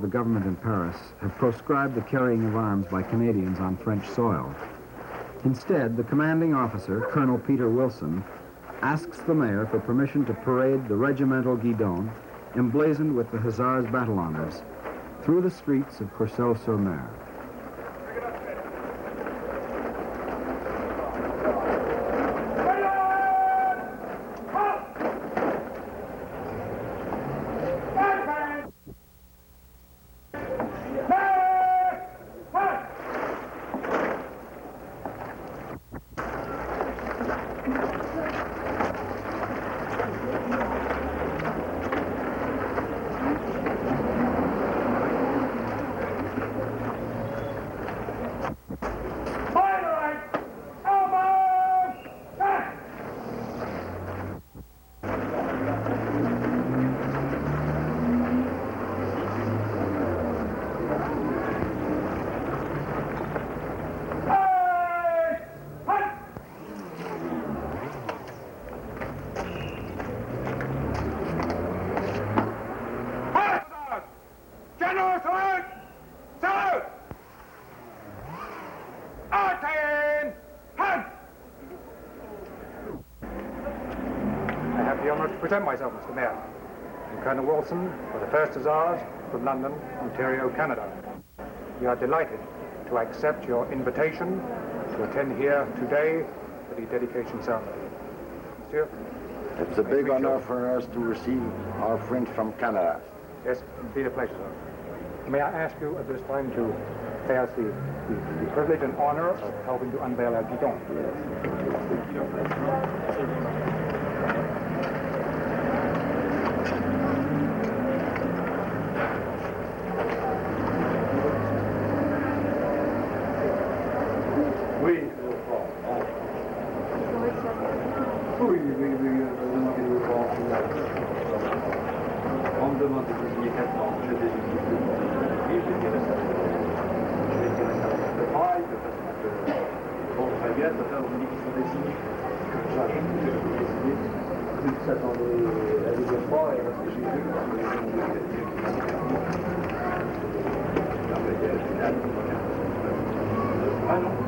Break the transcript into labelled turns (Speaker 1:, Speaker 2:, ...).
Speaker 1: The government in Paris have proscribed the carrying of arms by Canadians on French soil. Instead, the commanding officer, Colonel Peter Wilson, asks the mayor for permission to parade the regimental guidon, emblazoned with the Hussars' battle honors, through the streets of Courcelles-sur-Mer.
Speaker 2: Present myself, Mr. Mayor. I'm Colonel Wilson for the First Hussars from London, Ontario, Canada. We are delighted to accept your invitation to attend here today for the dedication ceremony. Monsieur?
Speaker 3: It's a big honor for us to receive our friends from Canada.
Speaker 2: Yes, it'd be a pleasure, sir. May I ask you at this time to pay us the privilege and honor of helping to unveil our guidon?
Speaker 4: Ah non.